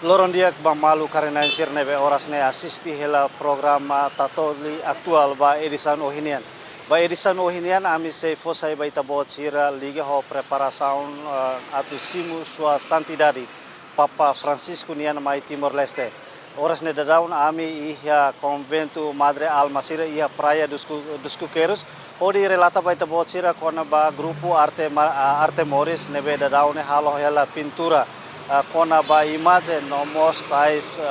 Loron dia malu karena insir nebe oras ne asisti hela programa tatoli aktual ba edisan ohinian. Ba edisan ohinian ami se fosai ba itabot sira liga ho preparasaun atu simu sua santidadi Papa Francisco nian mai Timor Leste. Oras ne dadaun ami iha conventu Madre Almasira iha praia dusku kerus. Odi relata ba itabot sira kona ba grupo arte moris nebe dadaun halo hela pintura. Kona ba imagem nomos tais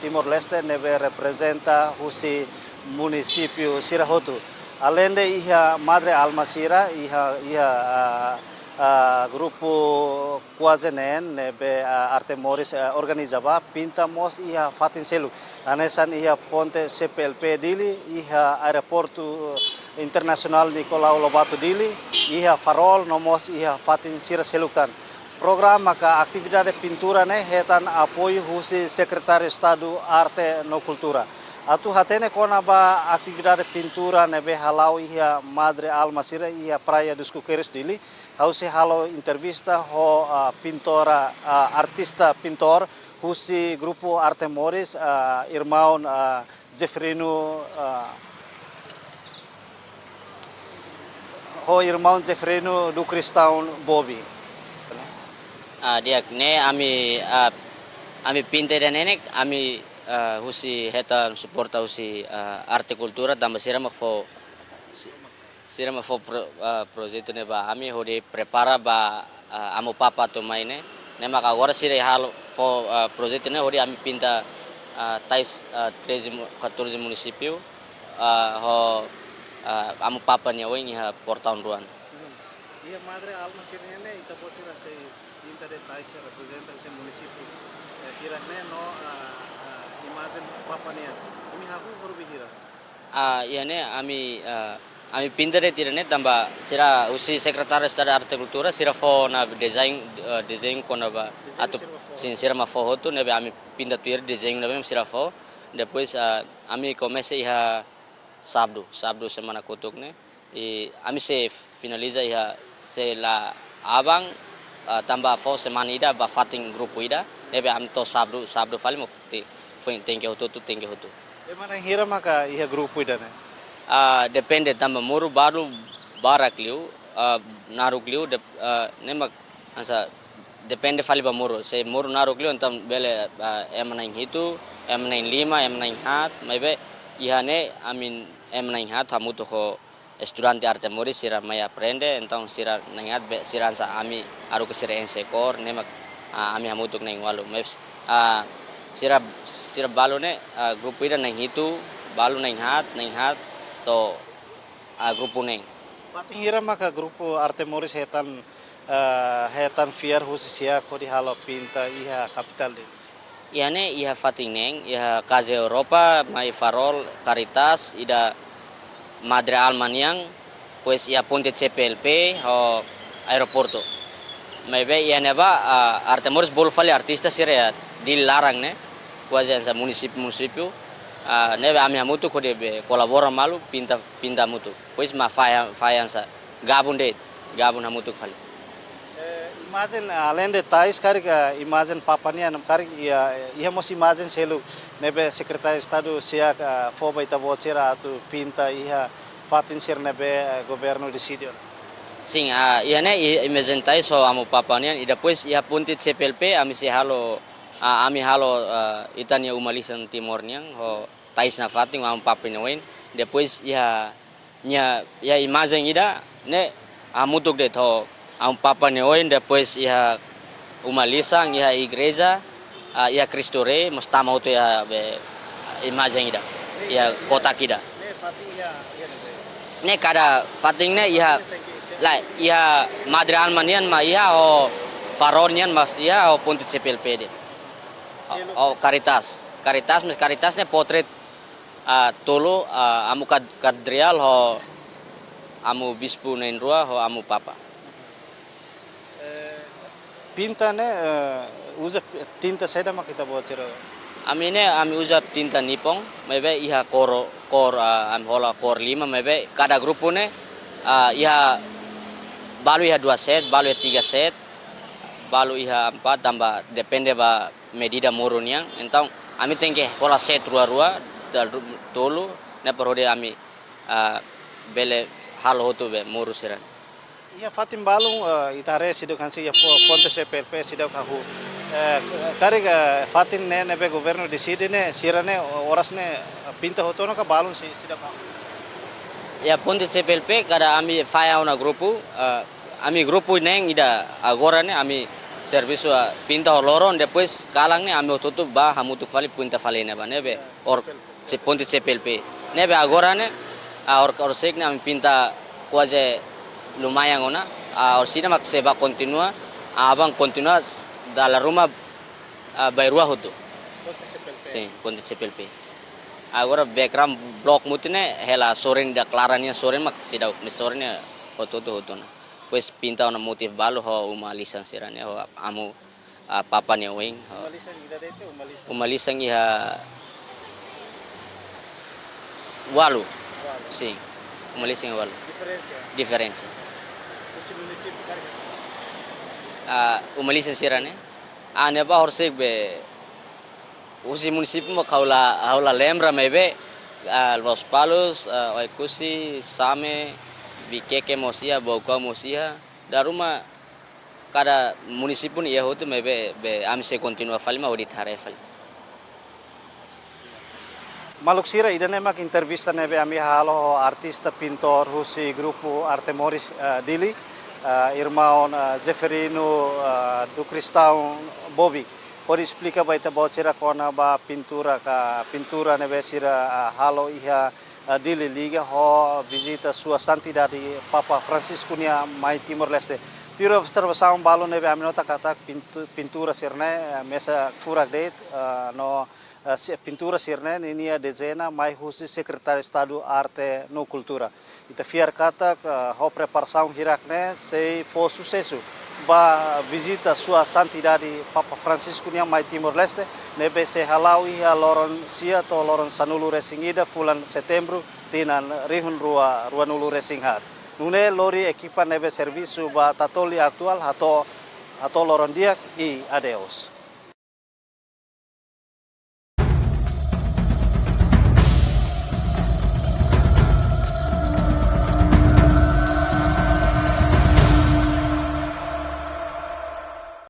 Timor Leste nebe representa husi municipio Sirahotu. Além de iha Madre Almasira iha grupo Quazenen nebe arte moris organizava pintamos iha fatin selu. Anesan iha ponte CPLP dili iha aeroporto internasional Nicolau Lobato dili iha farol nomos iha fatin sira seluktan. Programa ka atividade pintura ne hetan apoio husi Secretário Estado Arte no Cultura. Atu hatene kona ba atividade pintura nebe halau iha Madre Almasira iha praia dos Coqueiros dili. Hausi halau entrevista ho pintora artista pintor husi grupo Arte Moris irmão Jefrino ho irmão Jefrino do Cristão Bobby. Dia ne ami pinta dan nenek ami husi heta suporta husi arte kultura tambah sirama fo projeto ne ba ami hodi prepara ba amo papa to maine ne maka agora sire halo fo projeto ne hodi ami pinta tais 14 municipio ho amo papa ne oing ha portaun ruan. Iya Madre Almasira ne ita pocira se pinta de tais representa ese municipio. Kira ne no imagen papa ne. Ini haku horu bihira. Ya ne ami pinta de tira ne tamba sira usi Secretario Estado Arte Cultura sira fo na design kona ba atu sira ma fo hotu ne ami pinta tuir design ne sira fo. Depois ami comece iha sábado semana kutuk ne. Ami se finaliza iha se la abang tambah fo semana ida ba fating grupo ida nebe am to sábado fali mo foi thank you hotu. Mana hira maka iha grupo ida ne. Depende tambah muru baru barakliu narukliu nemak asa depende fali ba muru se muru narukliu entam bele M9 hitu M9 5 M9 hat mebe ihane amin M9 hat hamuto ko estudante arte moris sira maya aprende então sira nangat siransa ami aru ke sira ensekor nemak ami hamutuk neng walu mes sira balu ne grupo ida neng hitu balu neng hat to grupo neng Pating hira maka grupo arte moris hetan fiar husisia ko di halo pinta iha capital de. Ihane iha fating neng iha kaze Europa mai farol Caritas ida Madre Almaniang, pues ia ponte CPLP o aeroporto. Maybe ia neba arte moris bol fali artista sire dilarang ne, kuasa sa municipio. Nebe ami hamutu ko debe kolabora malu pinta mutu. Pues ma fayansa gabun hamutu fali. Imagine além de tais karika imagine papania nam karik ia mos imagine selu nebe Secretário de Estado sia foba itabocera atu pinta iha fatin sir nebe governo decidiu. Sim, ia ne imagine tais so amo papania e depois ia puntit CPLP ami se halo ami halo itania umalisan timorniang ho tais na fatin amo papania wen depois ia imagine ida ne amutuk de to ang Papa Niyoin, depois iha umalisang, iha igreja, iha Cristo Rey, mas tama ito iha imagine ida, iha kotak ida. Ne kada fating ne iha Madre Almanian ma iha o Faronian mas iha o puntit CPLP de. O Caritas ne potret tolo amu kadrial ho amu bispo na inrua ho amu papa. Pinta ne usa tinta seda mak kita buat cira. Ami usa tinta nipong, maybe iha kor am hola kor 5, maybe kada grupo ne iha balu iha 2 set, balu iha 3 set. balu iha empat tambah depende ba medida murun yang então ami tengke pola set rua dal tolu ne perode ami bele hal hotu be muru siran. Iya Fatim Balung itare sido kan ya ponte CPLP sido kahu kare Fatim ne be governo decide ne sirane oras ne pinta hotono ka Balung sido kahu. Ya ponte CPLP kada ami faya una grupo ami grupo neng ida agora ne ami serviço pinta loron depois kalang ne ami tutup ba hamutuk fali pinta fali ne ba nebe or se ponte CPLP nebe agora ne or sek ne ami pinta quase lumayan ona or sina mak seba continua abang continua dalla rumah bairua hotu sim ponte CPLP agora background block mutine hela soren da clarania soren mak sida soren hotu na pues pinta una motif balu ho uma lisensiran ho amu papa ne wing uma lisang iha walu sim uma lisang walu diferença uma lisensiran ane ba horsek be usi município mo kaula lembra mebe Los Palos Oikusi Same Bikeke mosia Bauka mosia daruma cada município ni hotu mebe be amse continua fali ma audit hare fali Maluk sira ida nemak intervista nebe ami halo artista pintor husi grupo Arte Moris Dili irmão Jeferino do Cristão Bobby. Pode explicar baita bocera kona ba pintura nebe sira halo iha Dili liga ho visita sua santidade Papa Francisco nia mai Timor Leste. Tiro observação balo nebe aminota kata pintura sirne mesa furak date no pintura sirne ini dezena mai husi secretário Estado Arte no Cultura. Ita fiar kata ho preparação hirakne sei fo sucesso ba visita sua santidade Papa Francisco nia mai Timor Leste nebe se halau iha loron sia to loron sanulu resingida fulan setembro tinan rihun rua nulu resinghat. Nune lori ekipa nebe serviço ba tatoli aktual hato loron diak I adeus.